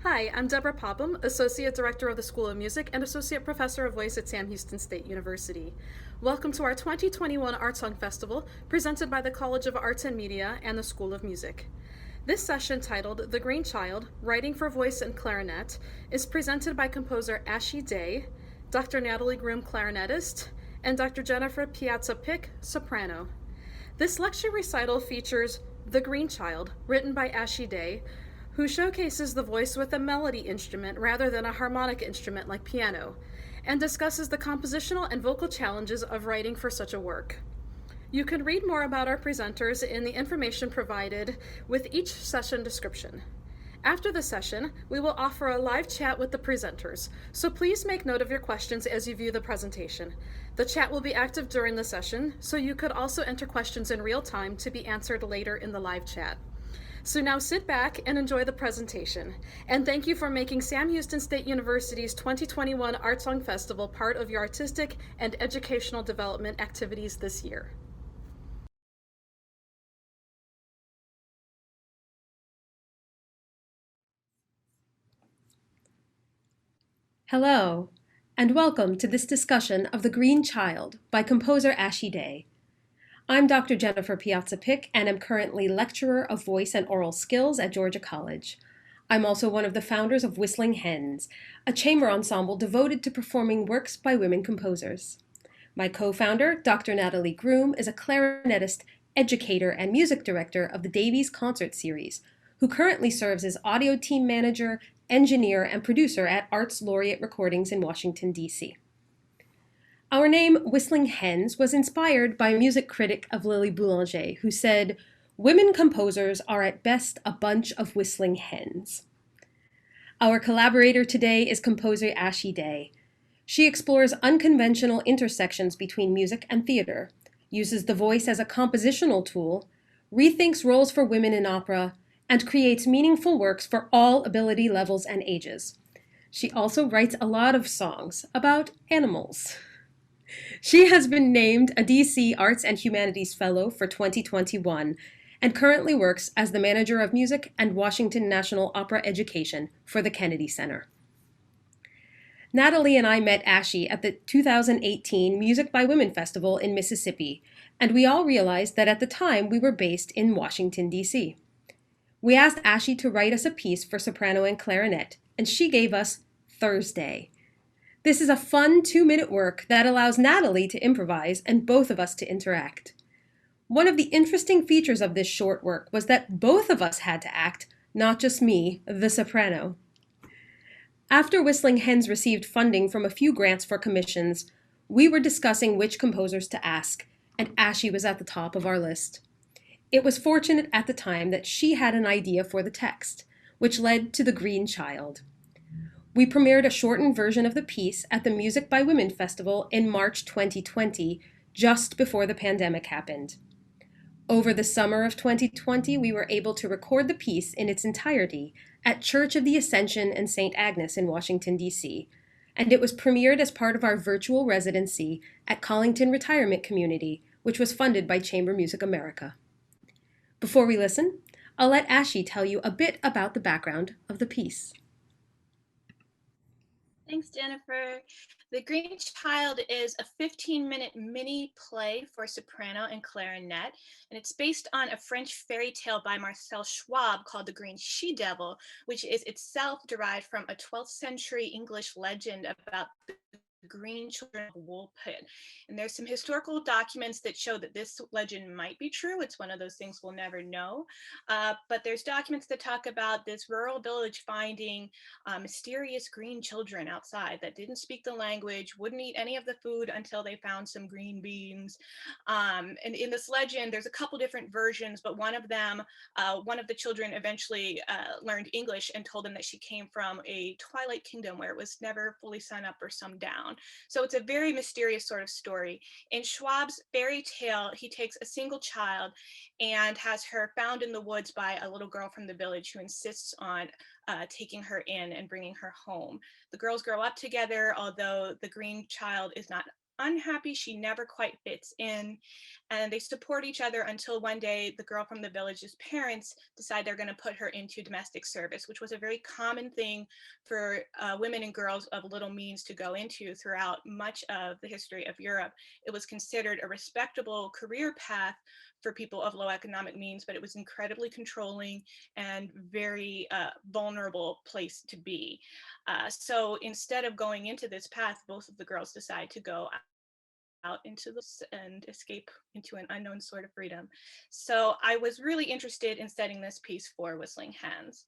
Hi, I'm Deborah Popham, Associate Director of the School of Music and Associate Professor of Voice at Sam Houston State University. Welcome to our 2021 Art Song Festival, presented by the College of Arts and Media and the School of Music. This session, titled The Green Child, Writing for Voice and Clarinet, is presented by composer Ashi Day, Dr. Natalie Groom, clarinetist, and Dr. Jennifer Piazza-Pick, soprano. This lecture recital features The Green Child, written by Ashi Day, who showcases the voice with a melody instrument rather than a harmonic instrument like piano, and discusses the compositional and vocal challenges of writing for such a work. You can read more about our presenters in the information provided with each session description. After the session, we will offer a live chat with the presenters, so please make note of your questions as you view the presentation. The chat will be active during the session, so you could also enter questions in real time to be answered later in the live chat. So now sit back and enjoy the presentation. And thank you for making Sam Houston State University's 2021 Art Song Festival part of your artistic and educational development activities this year. Hello, and welcome to this discussion of The Green Child by composer Ashi Day. I'm Dr. Jennifer Piazza-Pick, and am currently lecturer of voice and oral skills at Georgia College. I'm also one of the founders of Whistling Hens, a chamber ensemble devoted to performing works by women composers. My co-founder, Dr. Natalie Groom, is a clarinetist, educator, and music director of the Davies Concert Series, who currently serves as audio team manager, engineer, and producer at Arts Laureate Recordings in Washington, D.C. Our name, Whistling Hens, was inspired by a music critic of Lily Boulanger, who said, "Women composers are at best a bunch of whistling hens." Our collaborator today is composer Ashi Day. She explores unconventional intersections between music and theater, uses the voice as a compositional tool, rethinks roles for women in opera, and creates meaningful works for all ability levels and ages. She also writes a lot of songs about animals. She has been named a DC Arts and Humanities Fellow for 2021 and currently works as the Manager of Music and Washington National Opera Education for the Kennedy Center. Natalie and I met Ashi at the 2018 Music by Women Festival in Mississippi, and we all realized that at the time we were based in Washington, D.C. We asked Ashi to write us a piece for soprano and clarinet, and she gave us Thursday. This is a fun 2-minute work that allows Natalie to improvise and both of us to interact. One of the interesting features of this short work was that both of us had to act, not just me, the soprano. After Whistling Hens received funding from a few grants for commissions, we were discussing which composers to ask, and Ashi was at the top of our list. It was fortunate at the time that she had an idea for the text, which led to The Green Child. We premiered a shortened version of the piece at the Music by Women Festival in March 2020, just before the pandemic happened. Over the summer of 2020, we were able to record the piece in its entirety at Church of the Ascension and St. Agnes in Washington, D.C., and it was premiered as part of our virtual residency at Collington Retirement Community, which was funded by Chamber Music America. Before we listen, I'll let Ashi tell you a bit about the background of the piece. Thanks, Jennifer. The Green Child is a 15-minute mini play for soprano and clarinet, and it's based on a French fairy tale by Marcel Schwob called The Green She-Devil, which is itself derived from a 12th century English legend about the green children of Wool Pit. And there's some historical documents that show that this legend might be true. It's one of those things we'll never know. But there's documents that talk about this rural village finding mysterious green children outside that didn't speak the language, wouldn't eat any of the food until they found some green beans. And in this legend, there's a couple different versions, but one of them, one of the children eventually learned English and told them that she came from a twilight kingdom where it was never fully sun up or sun down. So it's a very mysterious sort of story. In Schwab's fairy tale, he takes a single child and has her found in the woods by a little girl from the village who insists on taking her in and bringing her home. The girls grow up together, although the green child is not unhappy. She never quite fits in. And they support each other until one day the girl from the village's parents decide they're going to put her into domestic service, which was a very common thing for women and girls of little means to go into throughout much of the history of Europe. It was considered a respectable career path for people of low economic means, but it was incredibly controlling and very vulnerable place to be. So instead of going into this path, both of the girls decide to go out into this and escape into an unknown sort of freedom. So I was really interested in setting this piece for Whistling Hands.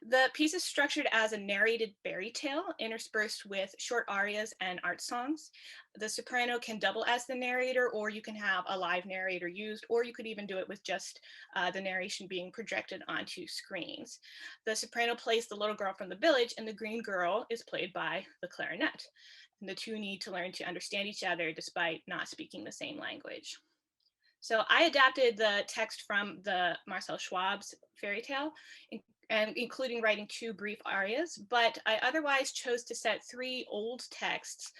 The piece is structured as a narrated fairy tale interspersed with short arias and art songs. The soprano can double as the narrator, or you can have a live narrator used, or you could even do it with just the narration being projected onto screens. The soprano plays the little girl from the village, and the green girl is played by the clarinet. And the two need to learn to understand each other despite not speaking the same language. So I adapted the text from the Marcel Schwab's fairy tale, and including writing 2 brief arias, but I otherwise chose to set 3 old texts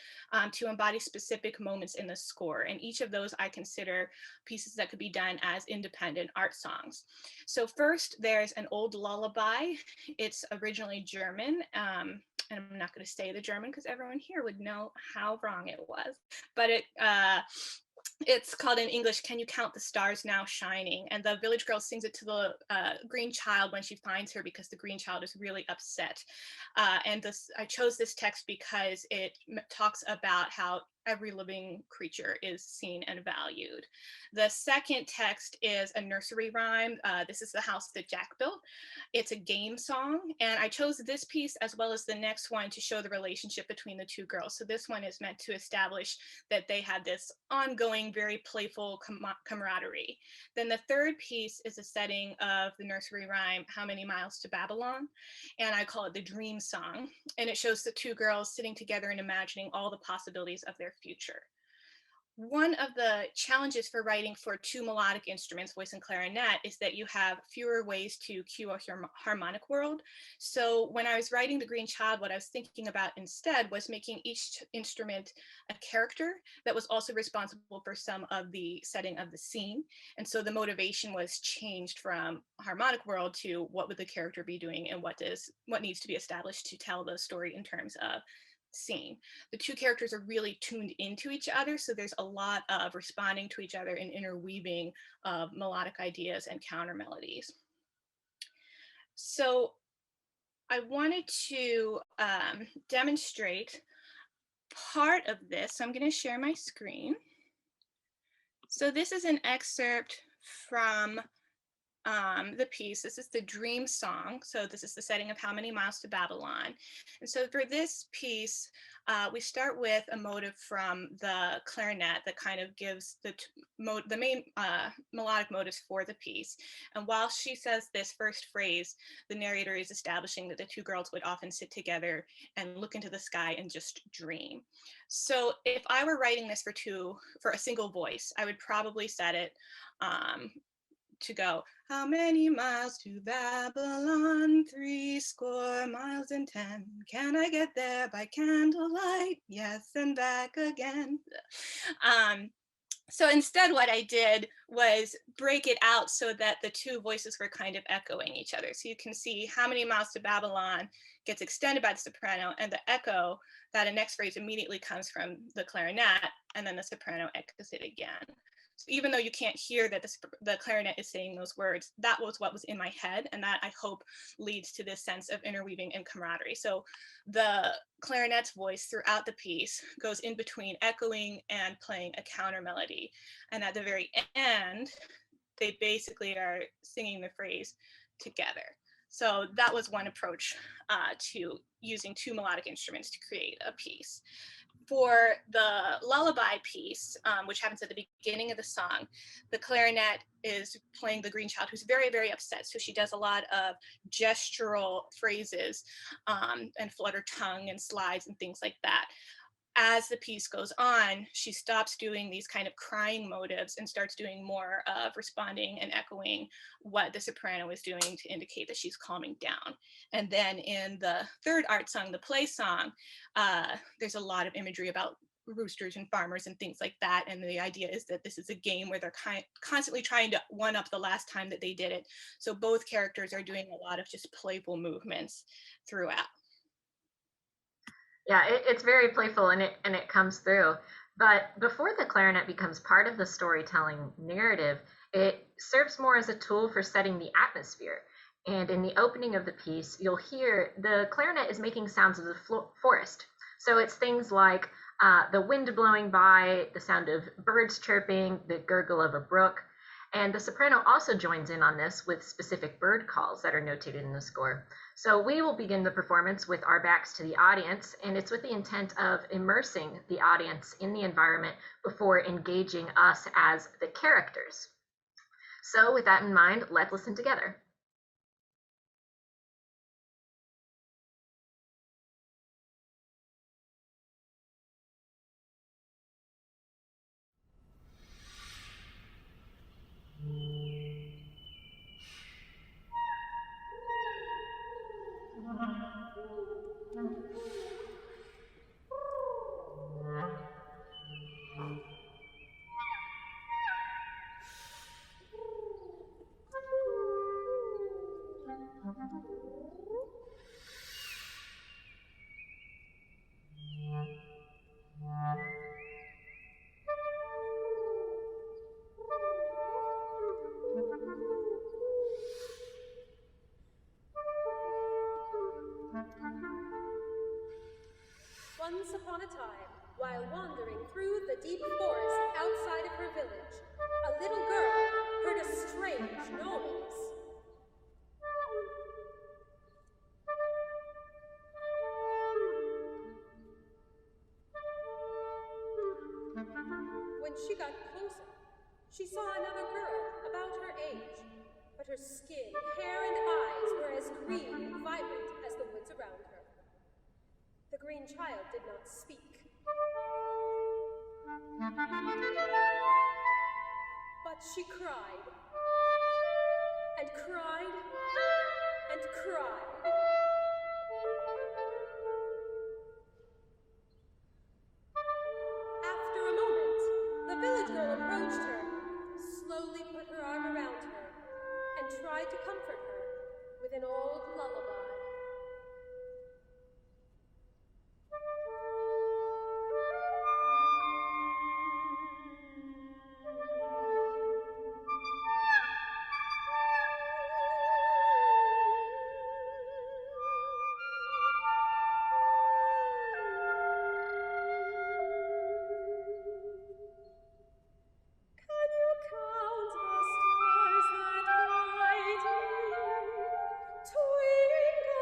to embody specific moments in the score. And each of those I consider pieces that could be done as independent art songs. So first, there's an old lullaby. It's originally German. And I'm not going to say the German because everyone here would know how wrong it was. But it's called in English, Can You Count the Stars Now Shining? And the village girl sings it to the green child when she finds her, because the green child is really upset. And I chose this text because it talks about how every living creature is seen and valued. The second text is a nursery rhyme. This is the house that Jack built. It's a game song, and I chose this piece as well as the next one to show the relationship between the 2 girls. So this one is meant to establish that they had this ongoing, very playful camaraderie. Then the third piece is a setting of the nursery rhyme, How Many Miles to Babylon? And I call it the dream song. And it shows the 2 girls sitting together and imagining all the possibilities of their future. One of the challenges for writing for 2 melodic instruments, voice and clarinet, is that you have fewer ways to cue a harmonic world. So when I was writing The Green Child, what I was thinking about instead was making each instrument a character that was also responsible for some of the setting of the scene. And so the motivation was changed from harmonic world to what would the character be doing and what needs to be established to tell the story in terms of scene. The 2 characters are really tuned into each other, so there's a lot of responding to each other and interweaving of melodic ideas and counter melodies. So I wanted to demonstrate part of this. So I'm going to share my screen. So this is an excerpt from the piece. This is the dream song. So this is the setting of How Many Miles to Babylon. And so for this piece, we start with a motive from the clarinet that kind of gives the main melodic motives for the piece. And while she says this first phrase, the narrator is establishing that the 2 girls would often sit together and look into the sky and just dream. So if I were writing this for a single voice, I would probably set it to go, how many miles to Babylon? 80 miles and 10. Can I get there by candlelight? Yes, and back again. So instead what I did was break it out so that the 2 voices were kind of echoing each other. So you can see How Many Miles to Babylon gets extended by the soprano, and the echo, that next phrase immediately comes from the clarinet, and then the soprano echoes it again. So even though you can't hear that the clarinet is saying those words, that was what was in my head, and that I hope leads to this sense of interweaving and camaraderie. So the clarinet's voice throughout the piece goes in between echoing and playing a counter melody. And at the very end, they basically are singing the phrase together. So that was one approach to using 2 melodic instruments to create a piece. For the lullaby piece, which happens at the beginning of the song, the clarinet is playing the green child, who's very, very upset. So she does a lot of gestural phrases and flutter tongue and slides and things like that. As the piece goes on, she stops doing these kind of crying motives and starts doing more of responding and echoing what the soprano is doing to indicate that she's calming down. And then in the third art song, the play song, there's a lot of imagery about roosters and farmers and things like that. And the idea is that this is a game where they're constantly trying to one up the last time that they did it. So both characters are doing a lot of just playful movements throughout. Yeah, it's very playful, and it comes through. But before the clarinet becomes part of the storytelling narrative, it serves more as a tool for setting the atmosphere. And in the opening of the piece, you'll hear the clarinet is making sounds of the forest. So it's things like the wind blowing by, the sound of birds chirping, the gurgle of a brook. And the soprano also joins in on this with specific bird calls that are notated in the score. So we will begin the performance with our backs to the audience, and it's with the intent of immersing the audience in the environment before engaging us as the characters. So with that in mind, let's listen together. Once upon a time, while wandering through the deep forest outside of her village, a little girl heard a strange noise. When she got closer, she saw another girl about her age, but her skin, hair, and eyes were as green and vibrant as the woods around her. The green child did not speak. But she cried, and cried, and cried. After a moment, the village girl approached her, slowly put her arm around her, and tried to comfort her with an old lullaby. Twinkle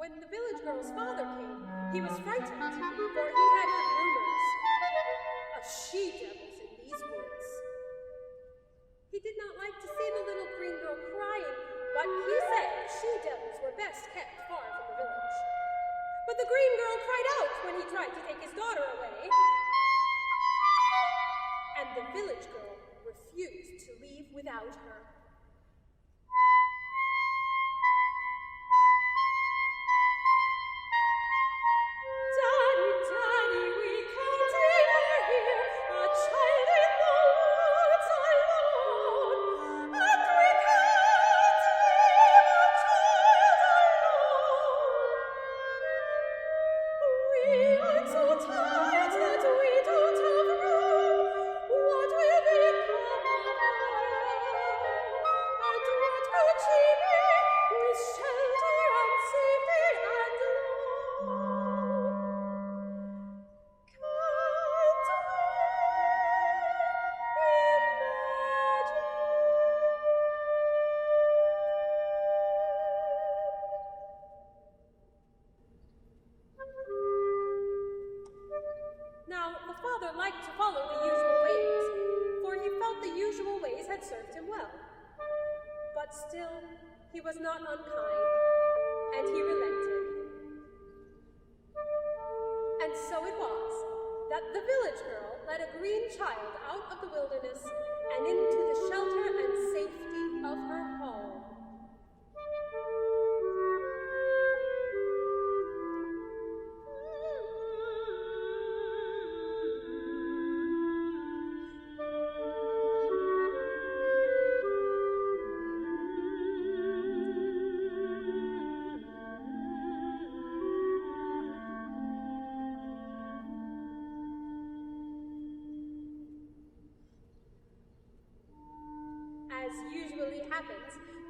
When the village girl's father came, he was frightened, for he had heard rumors of she-devils in these woods. He did not like to see the little green girl crying, but he said she-devils were best kept far from the village. But the green girl cried out when he tried to take his daughter away, and the village girl refused to leave without her. He was not unkind, and he relented. And so it was that the village girl led a green child out of the wilderness and into the shelter and safety of her home.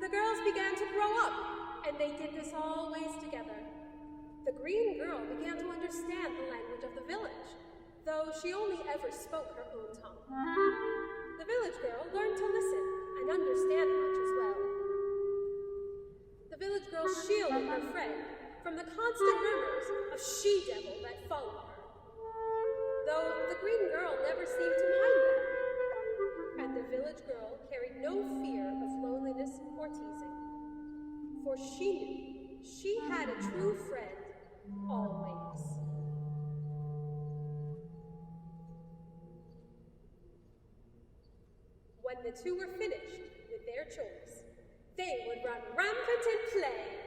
The girls began to grow up, and they did this always together. The green girl began to understand the language of the village, though she only ever spoke her own tongue. The village girl learned to listen and understand much as well. The village girl shielded her friend from the constant rumors of she-devil that followed her, though the green girl never seemed to mind them. And the village girl carried no fear of loneliness or teasing, for she knew she had a true friend always. When the two were finished with their chores, they would run rampant in play.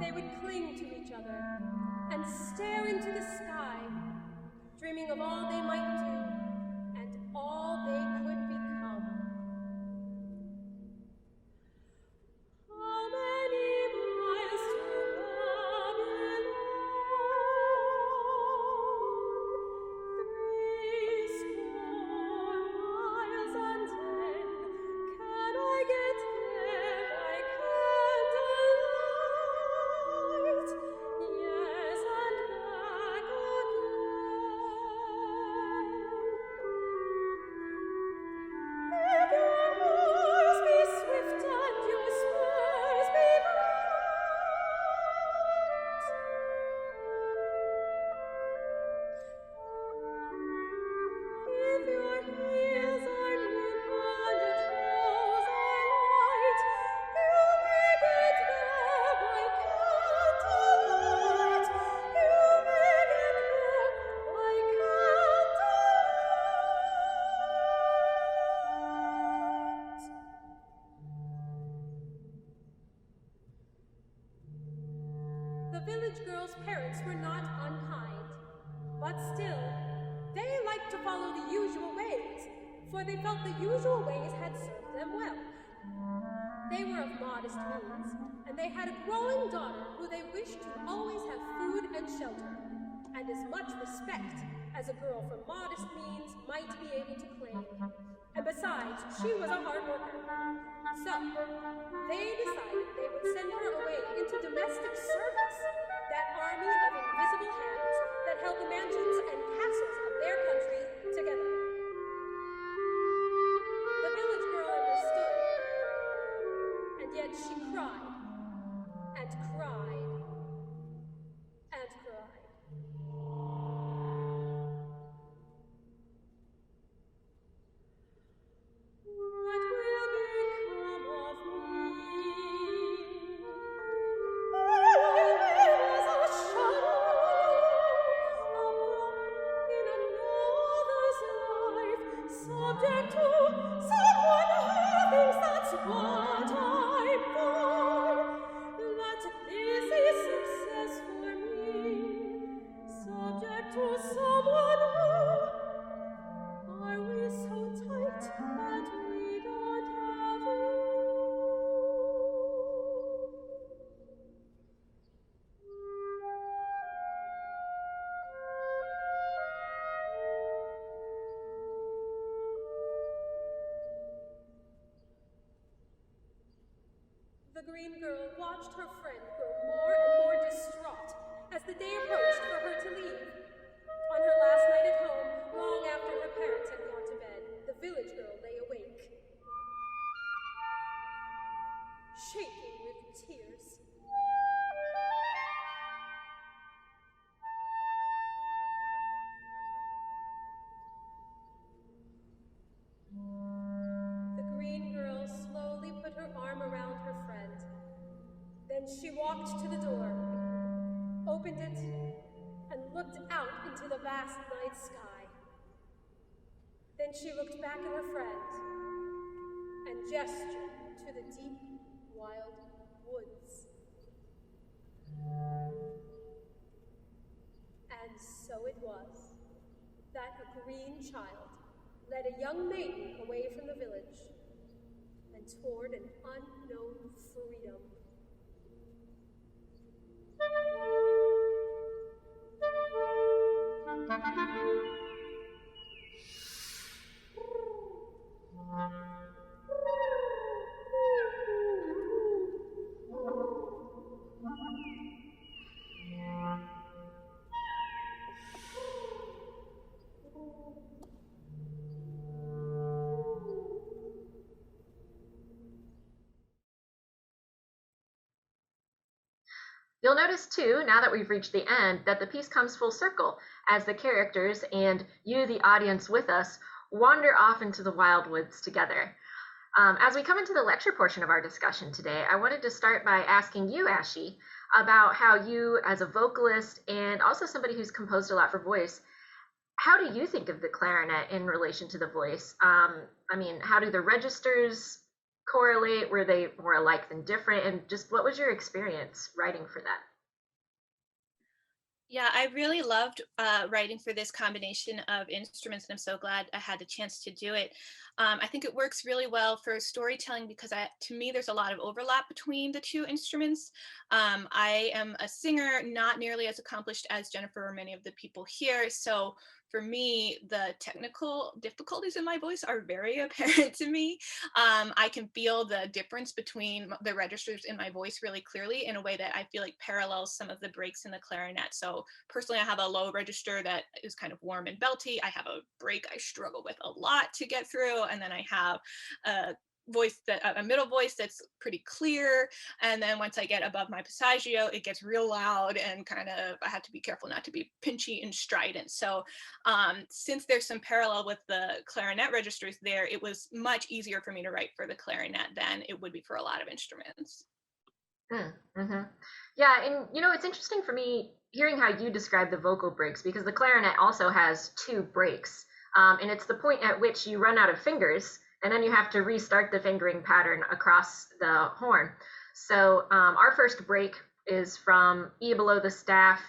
They would cling to each other and stare into the sky, dreaming of all they might do and all they could become. How many miles to Babylon? 3 miles and 10. Can I get there by candlelight? Yes, and back again. If your horse be swift and your spurs be bright, if your heels are nimble and your toes are light, you may get there by candlelight. You may get there by candlelight. The village girl's parents were not unkind, but still, they liked to follow the usual ways, for they felt the usual ways had served them well. They were of modest means, and they had a growing daughter who they wished to always have food and shelter, and as much respect as a girl from modest means might be able to claim. And besides, she was a hard worker. So, they decided they would send her away into domestic service, that army of invisible hands that held the mansions and castles of their country together. The village girl understood, and yet she cried, and cried, and cried. What will become of me? All I live as a shadow, a prop in another's life, subject to someone who thinks that's what I'm for. That this is success for me, subject to someone who. Are we so tight that we don't have room? The green girl watched her friend grow more and more distraught as the day approached for her to leave. On her last night at home, long after her parents had gone to bed, the village girl lay awake, shaking with tears. The green girl slowly put her arm around her friend. Then she walked to the door, opened it, and looked out into the vast night sky. Then she looked back at her friend and gestured to the deep, wild woods. And so it was that a green child led a young maiden away from the village and toward an unknown freedom. You'll notice too, now that we've reached the end, that the piece comes full circle as the characters and you, the audience with us, wander off into the wild woods together. As we come into the lecture portion of our discussion today, I wanted to start by asking you, Ashi, about how you, as a vocalist and also somebody who's composed a lot for voice, how do you think of the clarinet in relation to the voice? I mean, how do the registers correlate? Were they more alike than different? And just what was your experience writing for that? Yeah, I really loved writing for this combination of instruments, and I'm so glad I had the chance to do it. I think it works really well for storytelling because to me, there's a lot of overlap between the two instruments. I am a singer, not nearly as accomplished as Jennifer or many of the people here. So for me, the technical difficulties in my voice are very apparent to me. I can feel the difference between the registers in my voice really clearly in a way that I feel like parallels some of the breaks in the clarinet. So personally, I have a low register that is kind of warm and belty. I have a break I struggle with a lot to get through. And then I have a middle voice that's pretty clear, and then once I get above my passaggio it gets real loud and kind of I have to be careful not to be pinchy and strident. So since there's some parallel with the clarinet registers there, it was much easier for me to write for the clarinet than it would be for a lot of instruments. Mm-hmm. Yeah, and it's interesting for me hearing how you describe the vocal breaks because the clarinet also has two breaks, and it's the point at which you run out of fingers, and then you have to restart the fingering pattern across the horn. So our first break is from E below the staff,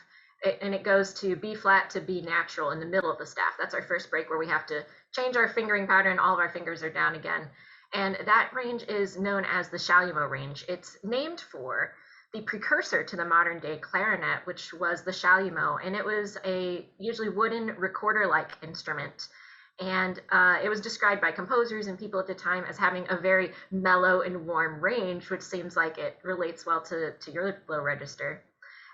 and it goes to B flat to B natural in the middle of the staff. That's our first break where we have to change our fingering pattern. All of our fingers are down again. And that range is known as the Chalumeau range. It's named for the precursor to the modern day clarinet, which was the Chalumeau, and it was a usually wooden recorder-like instrument. And it was described by composers and people at the time as having a very mellow and warm range, which seems like it relates well to your low register.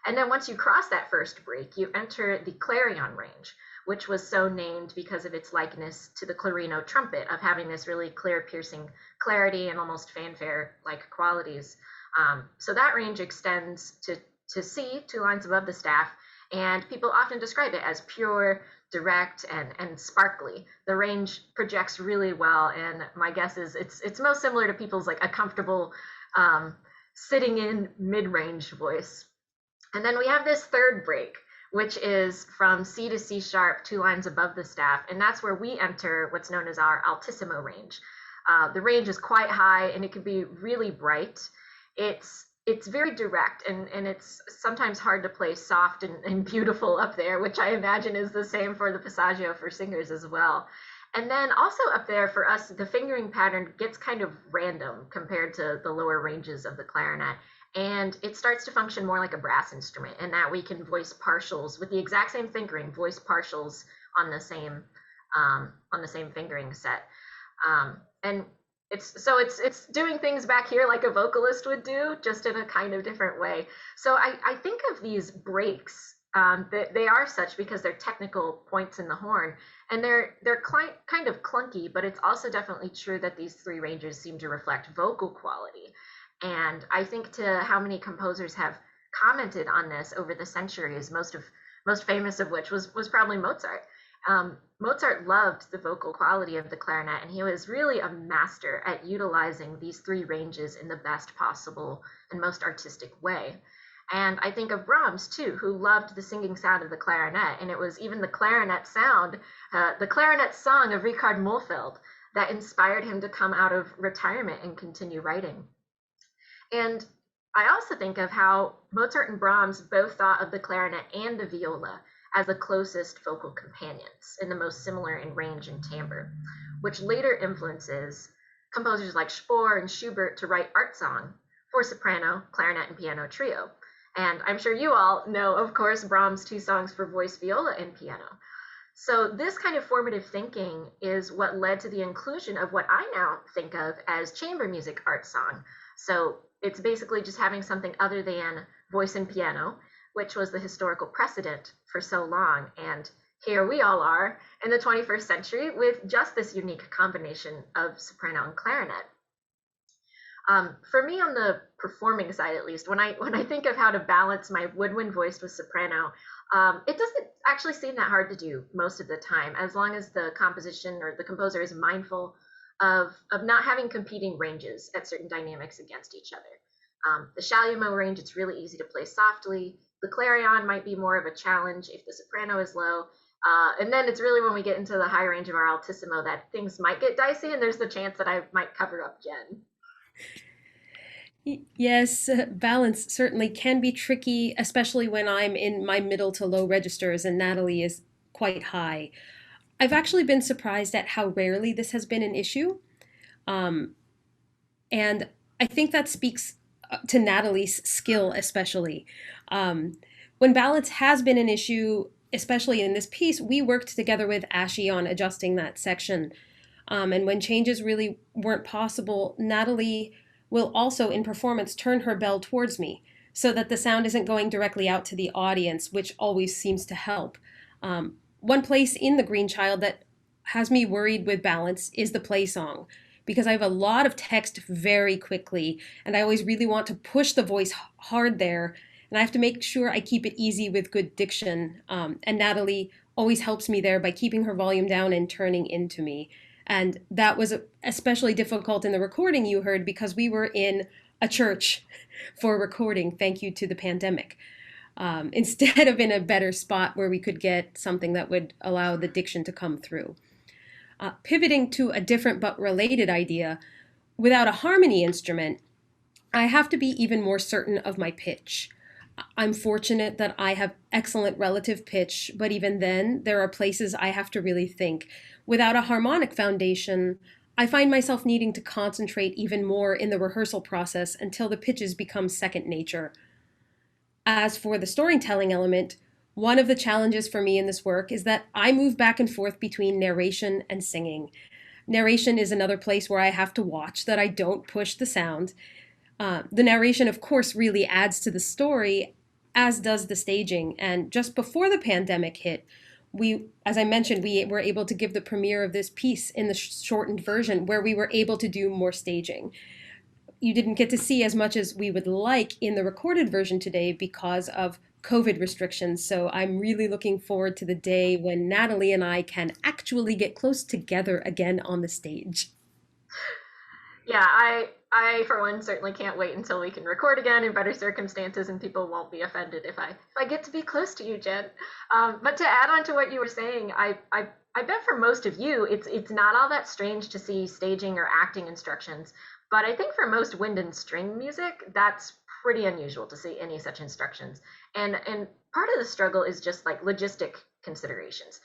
And then once you cross that first break, you enter the clarion range, which was so named because of its likeness to the clarino trumpet, of having this really clear, piercing clarity and almost fanfare-like qualities. So that range extends to C, 2 lines above the staff, and people often describe it as pure, direct, and sparkly. The range projects really well, and my guess is it's most similar to people's like a comfortable sitting in mid-range voice. And then we have this third break, which is from C to C sharp, 2 lines above the staff, and that's where we enter what's known as our altissimo range. The range is quite high, and it can be really bright. It's very direct, and it's sometimes hard to play soft and beautiful up there, which I imagine is the same for the passaggio for singers as well. And then also up there for us, the fingering pattern gets kind of random compared to the lower ranges of the clarinet. And it starts to function more like a brass instrument in that we can voice partials with the exact same fingering, voice partials on the same fingering set. And it's doing things back here like a vocalist would do, just in a kind of different way. So I think of these breaks, they are such because they're technical points in the horn, and they're kind of clunky, but it's also definitely true that these three ranges seem to reflect vocal quality. And I think to how many composers have commented on this over the centuries, most famous of which was probably Mozart. Mozart loved the vocal quality of the clarinet, and he was really a master at utilizing these three ranges in the best possible and most artistic way. And I think of Brahms, too, who loved the singing sound of the clarinet, and it was even the clarinet sound, the clarinet song of Richard Mühlfeld, that inspired him to come out of retirement and continue writing. And I also think of how Mozart and Brahms both thought of the clarinet and the viola as the closest vocal companions and the most similar in range and timbre, which later influences composers like Spohr and Schubert to write art song for soprano, clarinet, and piano trio. And I'm sure you all know, of course, Brahms' 2 songs for voice, viola, and piano. So this kind of formative thinking is what led to the inclusion of what I now think of as chamber music art song. So it's basically just having something other than voice and piano, which was the historical precedent for so long. And here we all are in the 21st century with just this unique combination of soprano and clarinet. For me, on the performing side, at least, when I think of how to balance my woodwind voice with soprano, it doesn't actually seem that hard to do most of the time, as long as the composition or the composer is mindful of not having competing ranges at certain dynamics against each other. The Chalumeau range, it's really easy to play softly. The clarion might be more of a challenge if the soprano is low. And then it's really when we get into the high range of our altissimo that things might get dicey, and there's the chance that I might cover up Jen. Yes, balance certainly can be tricky, especially when I'm in my middle to low registers and Natalie is quite high. I've actually been surprised at how rarely this has been an issue. Um, and I think that speaks to Natalie's skill, especially. Um, when balance has been an issue, especially in this piece, we worked together with Ashi on adjusting that section. And when changes really weren't possible, Natalie will also, in performance, turn her bell towards me so that the sound isn't going directly out to the audience, which always seems to help. One place in The Green Child that has me worried with balance is the play song, because I have a lot of text very quickly, and I always really want to push the voice hard there, and I have to make sure I keep it easy with good diction. And Natalie always helps me there by keeping her volume down and turning into me. And that was especially difficult in the recording you heard because we were in a church for recording, thank you to the pandemic, instead of in a better spot where we could get something that would allow the diction to come through. Pivoting to a different but related idea, without a harmony instrument, I have to be even more certain of my pitch. I'm fortunate that I have excellent relative pitch, but even then, there are places I have to really think. Without a harmonic foundation, I find myself needing to concentrate even more in the rehearsal process until the pitches become second nature. As for the storytelling element, one of the challenges for me in this work is that I move back and forth between narration and singing. Narration is another place where I have to watch that I don't push the sound. The narration, of course, really adds to the story, as does the staging. And just before the pandemic hit, as I mentioned, we were able to give the premiere of this piece in the shortened version where we were able to do more staging. You didn't get to see as much as we would like in the recorded version today because of COVID restrictions. So I'm really looking forward to the day when Natalie and I can actually get close together again on the stage. Yeah, I for one certainly can't wait until we can record again in better circumstances and people won't be offended if I get to be close to you, Jen. But to add on to what you were saying, I bet for most of you it's not all that strange to see staging or acting instructions. But I think for most wind and string music, that's pretty unusual to see any such instructions. And part of the struggle is just like logistic considerations.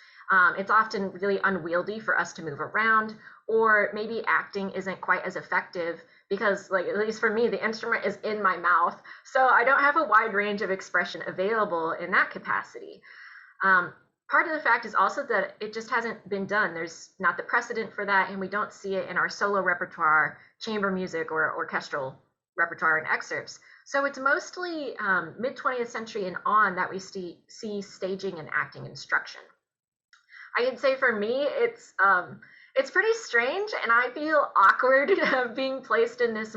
It's often really unwieldy for us to move around, or maybe acting isn't quite as effective because, like, at least for me, the instrument is in my mouth. So I don't have a wide range of expression available in that capacity. Part of the fact is also that it just hasn't been done. There's not the precedent for that, and we don't see it in our solo repertoire, chamber music, or orchestral repertoire and excerpts. So it's mostly mid 20th century and on that we see staging and acting instruction. I can say for me, it's pretty strange, and I feel awkward being placed in this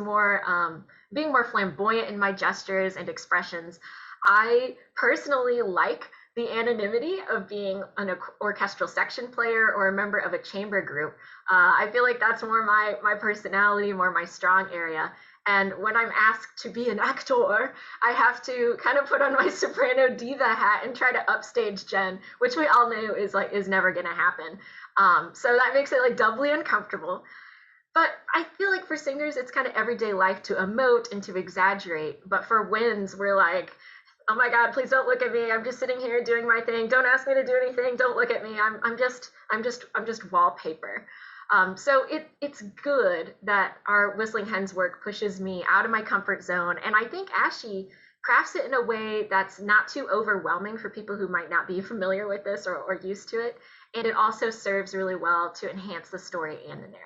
being more flamboyant in my gestures and expressions. I personally like the anonymity of being an orchestral section player or a member of a chamber group. I feel like that's more my personality, more my strong area. And when I'm asked to be an actor, I have to kind of put on my soprano diva hat and try to upstage Jen, which we all know is never going to happen. So that makes it like doubly uncomfortable. But I feel like for singers, it's kind of everyday life to emote and to exaggerate. But for winds, we're like, oh my God, please don't look at me. I'm just sitting here doing my thing. Don't ask me to do anything. Don't look at me. I'm just wallpaper. So it's good that our Whistling Hens work pushes me out of my comfort zone. And I think Ashi crafts it in a way that's not too overwhelming for people who might not be familiar with this or used to it. And it also serves really well to enhance the story and the narrative.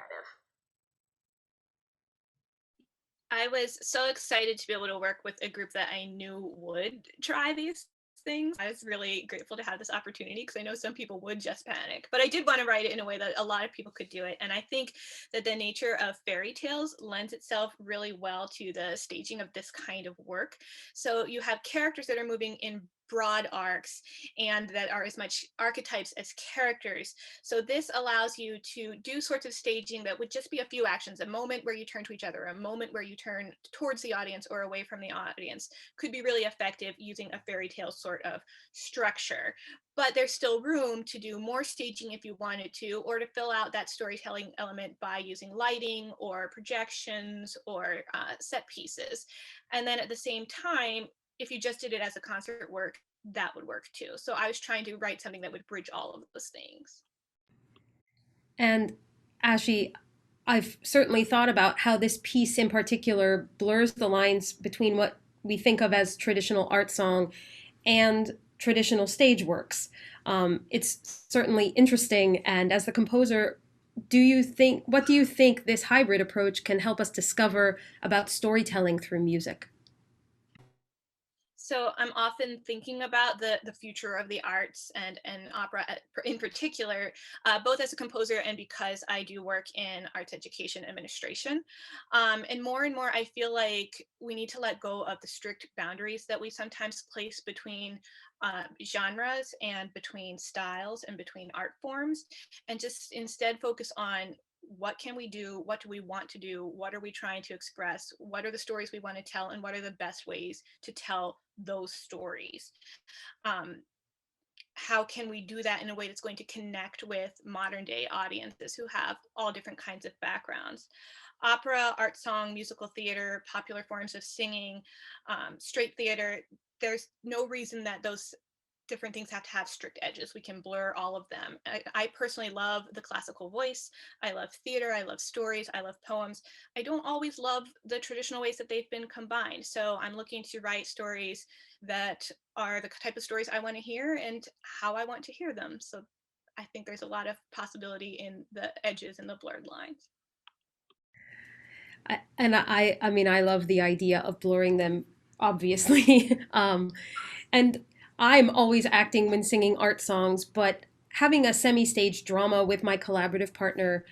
I was so excited to be able to work with a group that I knew would try these things. I was really grateful to have this opportunity because I know some people would just panic, but I did want to write it in a way that a lot of people could do it. And I think that the nature of fairy tales lends itself really well to the staging of this kind of work. So you have characters that are moving in broad arcs and that are as much archetypes as characters. So this allows you to do sorts of staging that would just be a few actions, a moment where you turn to each other, a moment where you turn towards the audience or away from the audience, could be really effective using a fairy tale sort of structure. But there's still room to do more staging if you wanted to, or to fill out that storytelling element by using lighting or projections or set pieces. And then at the same time, if you just did it as a concert work, that would work too. So I was trying to write something that would bridge all of those things. And Ashi, I've certainly thought about how this piece in particular blurs the lines between what we think of as traditional art song and traditional stage works. It's certainly interesting. And as the composer, what do you think this hybrid approach can help us discover about storytelling through music? So I'm often thinking about the future of the arts and opera in particular, both as a composer and because I do work in arts education administration. And more I feel like we need to let go of the strict boundaries that we sometimes place between genres and between styles and between art forms, and just instead focus on what can we do, what do we want to do, what are we trying to express, what are the stories we want to tell, and what are the best ways to tell those stories. How can we do that in a way that's going to connect with modern day audiences who have all different kinds of backgrounds? Opera, art song, musical theater, popular forms of singing, straight theater, there's no reason that those different things have to have strict edges. We can blur all of them. I personally love the classical voice. I love theater. I love stories. I love poems. I don't always love the traditional ways that they've been combined. So I'm looking to write stories that are the type of stories I want to hear and how I want to hear them. So I think there's a lot of possibility in the edges and the blurred lines. I mean, I love the idea of blurring them, obviously. And I'm always acting when singing art songs, but having a semi-stage drama with my collaborative partner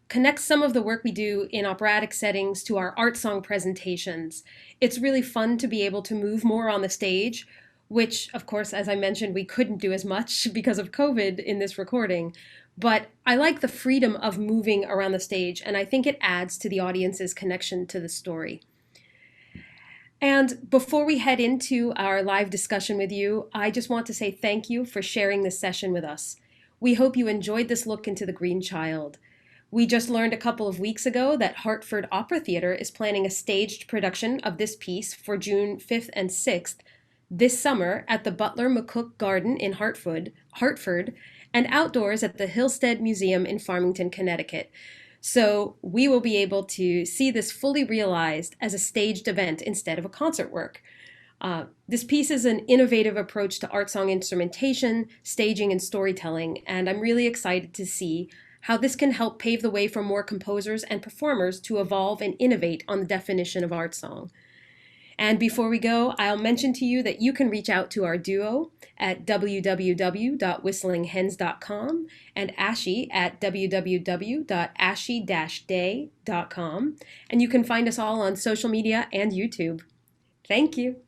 connects some of the work we do in operatic settings to our art song presentations. It's really fun to be able to move more on the stage, which, of course, as I mentioned, we couldn't do as much because of COVID in this recording. But I like the freedom of moving around the stage, and I think it adds to the audience's connection to the story. And before we head into our live discussion with you, I just want to say thank you for sharing this session with us. We hope you enjoyed this look into the Green Child. We just learned a couple of weeks ago that Hartford Opera Theatre is planning a staged production of this piece for June 5th and 6th this summer at the Butler McCook Garden in Hartford, and outdoors at the Hillstead Museum in Farmington, Connecticut. So we will be able to see this fully realized as a staged event instead of a concert work. This piece is an innovative approach to art song instrumentation, staging, and storytelling, and I'm really excited to see how this can help pave the way for more composers and performers to evolve and innovate on the definition of art song. And before we go, I'll mention to you that you can reach out to our duo at www.whistlinghens.com and Ashi at www.ashi-day.com. And you can find us all on social media and YouTube. Thank you.